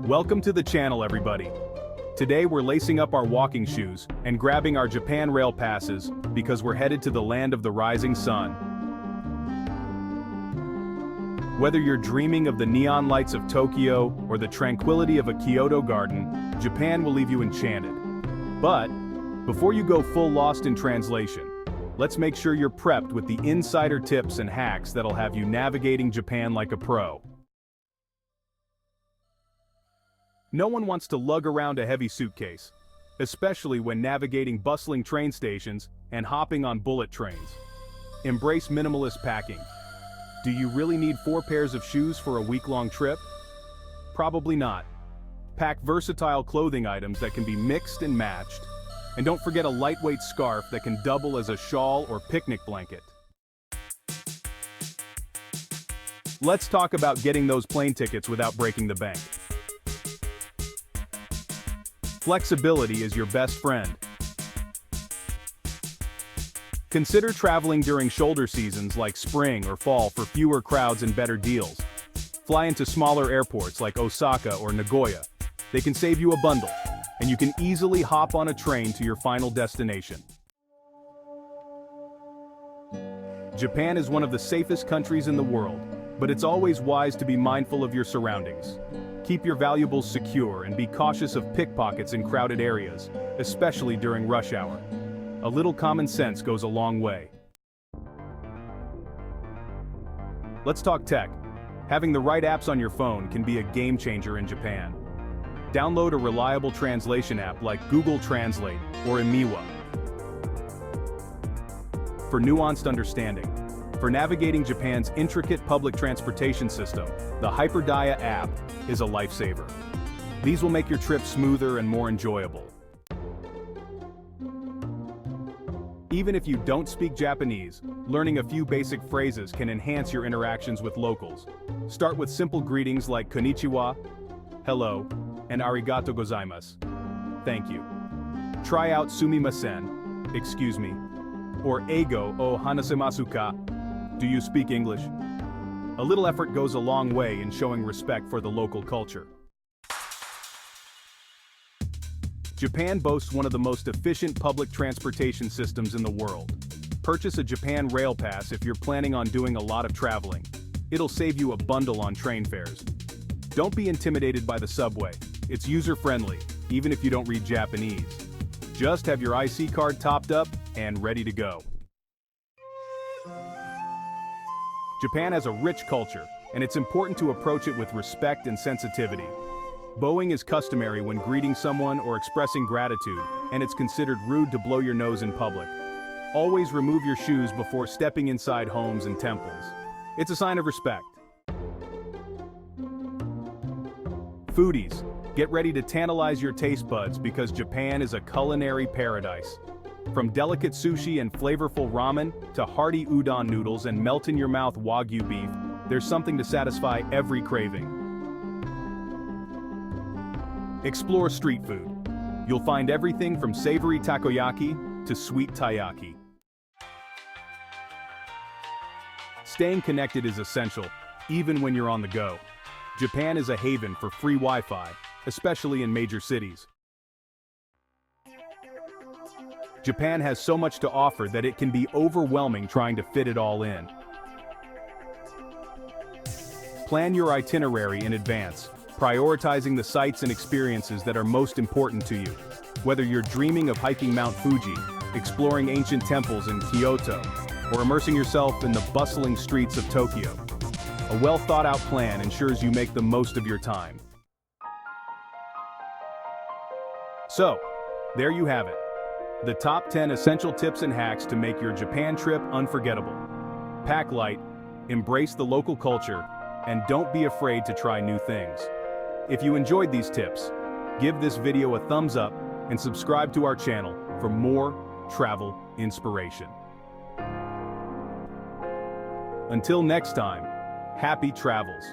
Welcome to the channel, everybody. Today we're lacing up our walking shoes and grabbing our Japan rail passes because we're headed to the land of the rising sun. Whether you're dreaming of the neon lights of Tokyo or the tranquility of a Kyoto garden, Japan will leave you enchanted. But before you go full lost in translation, let's make sure you're prepped with the insider tips and hacks that'll have you navigating Japan like a pro. No one wants to lug around a heavy suitcase, especially when navigating bustling train stations and hopping on bullet trains. Embrace minimalist packing. Do you really need 4 pairs of shoes for a week-long trip? Probably not. Pack versatile clothing items that can be mixed and matched. And don't forget a lightweight scarf that can double as a shawl or picnic blanket. Let's talk about getting those plane tickets without breaking the bank. Flexibility is your best friend. Consider traveling during shoulder seasons like spring or fall for fewer crowds and better deals. Fly into smaller airports like Osaka or Nagoya. They can save you a bundle, and you can easily hop on a train to your final destination. Japan is one of the safest countries in the world, but it's always wise to be mindful of your surroundings. Keep your valuables secure and be cautious of pickpockets in crowded areas, especially during rush hour. A little common sense goes a long way. Let's talk tech. Having the right apps on your phone can be a game changer in Japan. Download a reliable translation app like Google Translate or Emiwa for nuanced understanding. For navigating Japan's intricate public transportation system, the Hyperdia app is a lifesaver. These will make your trip smoother and more enjoyable. Even if you don't speak Japanese, learning a few basic phrases can enhance your interactions with locals. Start with simple greetings like konnichiwa, hello, and arigato gozaimasu, thank you. Try out sumimasen, excuse me, or eigo o hanasemasu ka, do you speak English? A little effort goes a long way in showing respect for the local culture. Japan boasts one of the most efficient public transportation systems in the world. Purchase a Japan Rail Pass if you're planning on doing a lot of traveling. It'll save you a bundle on train fares. Don't be intimidated by the subway. It's user-friendly, even if you don't read Japanese. Just have your IC card topped up and ready to go. Japan has a rich culture, and it's important to approach it with respect and sensitivity. Bowing is customary when greeting someone or expressing gratitude, and it's considered rude to blow your nose in public. Always remove your shoes before stepping inside homes and temples. It's a sign of respect. Foodies, get ready to tantalize your taste buds because Japan is a culinary paradise. From delicate sushi and flavorful ramen to hearty udon noodles and melt-in-your-mouth wagyu beef, there's something to satisfy every craving. Explore street food. You'll find everything from savory takoyaki to sweet taiyaki. Staying connected is essential, even when you're on the go. Japan is a haven for free Wi-Fi, especially in major cities. Japan has so much to offer that it can be overwhelming trying to fit it all in. Plan your itinerary in advance, prioritizing the sites and experiences that are most important to you. Whether you're dreaming of hiking Mount Fuji, exploring ancient temples in Kyoto, or immersing yourself in the bustling streets of Tokyo, a well-thought-out plan ensures you make the most of your time. So, there you have it. The top 10 essential tips and hacks to make your Japan trip unforgettable. Pack light, embrace the local culture, and don't be afraid to try new things. If you enjoyed these tips, give this video a thumbs up and subscribe to our channel for more travel inspiration. Until next time, happy travels.